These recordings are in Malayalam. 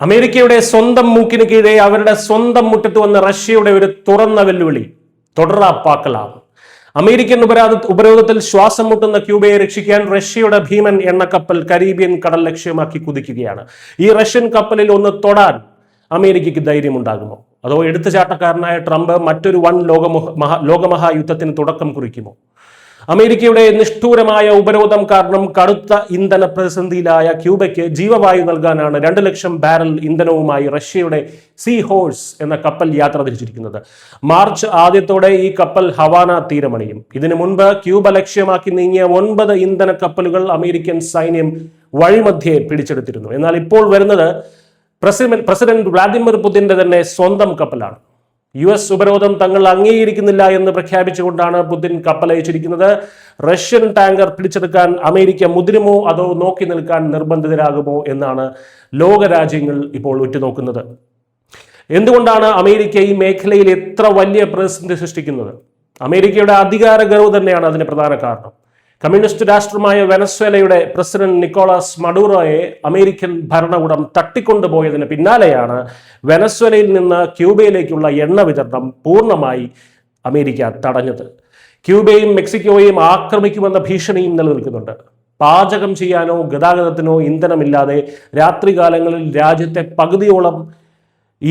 അമേരിക്കയുടെ സ്വന്തം മൂക്കിന് കീഴെ അവരുടെ സ്വന്തം മുറ്റത്ത് വന്ന റഷ്യയുടെ ഒരു തുറന്ന വെല്ലുവിളി തുടരാപ്പാക്കലാണ്. അമേരിക്കൻ ഉപരോധത്തിൽ ശ്വാസം മുട്ടുന്ന ക്യൂബയെ രക്ഷിക്കാൻ റഷ്യയുടെ ഭീമൻ എണ്ണക്കപ്പൽ കരീബിയൻ കടൽ ലക്ഷ്യമാക്കി കുതിക്കുകയാണ്. ഈ റഷ്യൻ കപ്പലിൽ ഒന്ന് തൊടാൻ അമേരിക്കയ്ക്ക് ധൈര്യമുണ്ടാകുമോ? അതോ എടുത്തുചാട്ടക്കാരനായ ട്രംപ് മറ്റൊരു വൻ ലോകമഹായുദ്ധത്തിന് തുടക്കം കുറിക്കുമോ? അമേരിക്കയുടെ നിഷ്ഠൂരമായ ഉപരോധം കാരണം കടുത്ത ഇന്ധന പ്രതിസന്ധിയിലായ ക്യൂബയ്ക്ക് ജീവവായു നൽകാനാണ് 2 ലക്ഷം ബാരൽ ഇന്ധനവുമായി റഷ്യയുടെ സീ ഹോഴ്സ് എന്ന കപ്പൽ യാത്ര തിരിച്ചിരിക്കുന്നത്. മാർച്ച് ആദ്യത്തോടെ ഈ കപ്പൽ ഹവാന തീരമണിയും. ഇതിനു മുൻപ് ക്യൂബ ലക്ഷ്യമാക്കി നീങ്ങിയ 9 ഇന്ധന കപ്പലുകൾ അമേരിക്കൻ സൈന്യം വഴിമധ്യേ പിടിച്ചെടുത്തിരുന്നു. എന്നാൽ ഇപ്പോൾ വരുന്നത് പ്രസിഡന്റ് വ്ളാദിമിർ പുതിന്റെ തന്നെ സ്വന്തം കപ്പലാണ്. US ഉപരോധം തങ്ങൾ അംഗീകരിക്കുന്നില്ല എന്ന് പ്രഖ്യാപിച്ചുകൊണ്ടാണ് പുതിൻ കപ്പലയച്ചിരിക്കുന്നത്. റഷ്യൻ ടാങ്കർ പിടിച്ചെടുക്കാൻ അമേരിക്ക മുതിരുമോ അതോ നോക്കി നിൽക്കാൻ നിർബന്ധിതരാകുമോ എന്നാണ് ലോകരാജ്യങ്ങൾ ഇപ്പോൾ ഉറ്റുനോക്കുന്നത്. എന്തുകൊണ്ടാണ് അമേരിക്ക ഈ മേഖലയിൽ എത്ര വലിയ പ്രതിസന്ധി സൃഷ്ടിക്കുന്നത്? അമേരിക്കയുടെ അധികാര ഗർവ് തന്നെയാണ് അതിന് പ്രധാന കാരണം. കമ്മ്യൂണിസ്റ്റ് രാഷ്ട്രമായ വെനസ്വേലയുടെ പ്രസിഡന്റ് നിക്കോളാസ് മഡൂറോയെ അമേരിക്കൻ ഭരണകൂടം തട്ടിക്കൊണ്ടുപോയതിന് പിന്നാലെയാണ് വെനസ്വേലയിൽ നിന്ന് ക്യൂബയിലേക്കുള്ള എണ്ണ വിതരണം പൂർണ്ണമായി അമേരിക്ക തടഞ്ഞത്. ക്യൂബയും മെക്സിക്കോയും ആക്രമിക്കുമെന്ന ഭീഷണിയും നിലനിൽക്കുന്നുണ്ട്. പാചകം ചെയ്യാനോ ഗതാഗതത്തിനോ ഇന്ധനമില്ലാതെ രാത്രികാലങ്ങളിൽ രാജ്യത്തെ പകുതിയോളം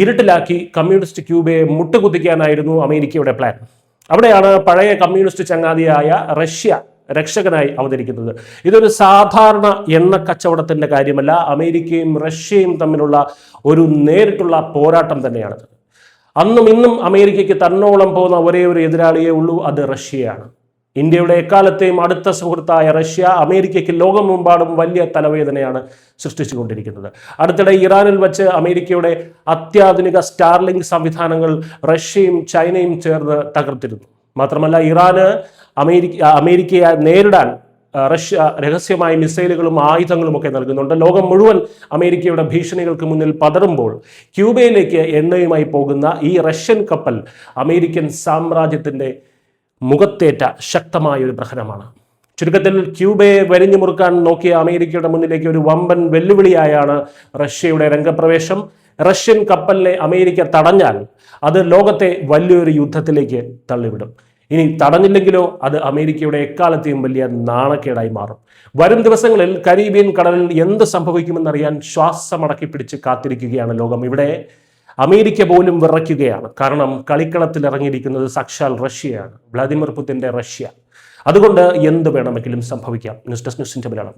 ഇരുട്ടിലാക്കി കമ്മ്യൂണിസ്റ്റ് ക്യൂബയെ മുട്ടുകുത്തിക്കാനായിരുന്നു അമേരിക്കയുടെ പ്ലാൻ. അവിടെയാണ് പഴയ കമ്മ്യൂണിസ്റ്റ് ചങ്ങാതിയായ റഷ്യ രക്ഷകനായി അവതരിക്കുന്നത്. ഇതൊരു സാധാരണ എണ്ണ കച്ചവടത്തിന്റെ കാര്യമല്ല, അമേരിക്കയും റഷ്യയും തമ്മിലുള്ള ഒരു നേരിട്ടുള്ള പോരാട്ടം തന്നെയാണത്. അന്നും ഇന്നും അമേരിക്കയ്ക്ക് തന്നോളം പോകുന്ന ഒരേ ഒരു എതിരാളിയേ ഉള്ളൂ, അത് റഷ്യയാണ്. ഇന്ത്യയുടെ എക്കാലത്തെയും അടുത്ത സുഹൃത്തായ റഷ്യ അമേരിക്കയ്ക്ക് ലോകമെമ്പാടും വലിയ തലവേദനയാണ് സൃഷ്ടിച്ചുകൊണ്ടിരിക്കുന്നത്. അടുത്തിടെ ഇറാനിൽ വെച്ച് അമേരിക്കയുടെ അത്യാധുനിക സ്റ്റാർലിങ്ക് സംവിധാനങ്ങൾ റഷ്യയും ചൈനയും ചേർന്ന് തകർത്തിരുന്നു. മാത്രമല്ല, ഇറാന് അമേരിക്കയെ നേരിടാൻ റഷ്യ രഹസ്യമായ മിസൈലുകളും ആയുധങ്ങളും ഒക്കെ നൽകുന്നുണ്ട്. ലോകം മുഴുവൻ അമേരിക്കയുടെ ഭീഷണികൾക്ക് മുന്നിൽ പതറുമ്പോൾ ക്യൂബയിലേക്ക് എണ്ണയുമായി പോകുന്ന ഈ റഷ്യൻ കപ്പൽ അമേരിക്കൻ സാമ്രാജ്യത്തിൻ്റെ മുഖത്തേറ്റ ശക്തമായ ഒരു പ്രഹരമാണ്. ചുരുക്കത്തിൽ ക്യൂബയെ വരിഞ്ഞു മുറുക്കാൻ നോക്കിയ അമേരിക്കയുടെ മുന്നിലേക്ക് ഒരു വമ്പൻ വെല്ലുവിളിയായാണ് റഷ്യയുടെ രംഗപ്രവേശം. റഷ്യൻ കപ്പലിനെ അമേരിക്ക തടഞ്ഞാൽ അത് ലോകത്തെ വലിയൊരു യുദ്ധത്തിലേക്ക് തള്ളിവിടും. ഇനി തടഞ്ഞില്ലെങ്കിലോ അത് അമേരിക്കയുടെ എക്കാലത്തെയും വലിയ നാണക്കേടായി മാറും. വരും ദിവസങ്ങളിൽ കരീബിയൻ കടലിൽ എന്ത് സംഭവിക്കുമെന്നറിയാൻ ശ്വാസമടക്കി പിടിച്ച് കാത്തിരിക്കുകയാണ് ലോകം. ഇവിടെ അമേരിക്ക പോലും വിറയ്ക്കുകയാണ്. കാരണം കളിക്കളത്തിൽ ഇറങ്ങിയിരിക്കുന്നത് സാക്ഷാൽ റഷ്യയാണ്, വ്ളാദിമിർ പുതിന്റെ റഷ്യ. അതുകൊണ്ട് എന്ത് വേണമെങ്കിലും സംഭവിക്കാം. ന്യൂസ് ഡെസ്ക് ന്യൂസിന്റെ മലയാളം.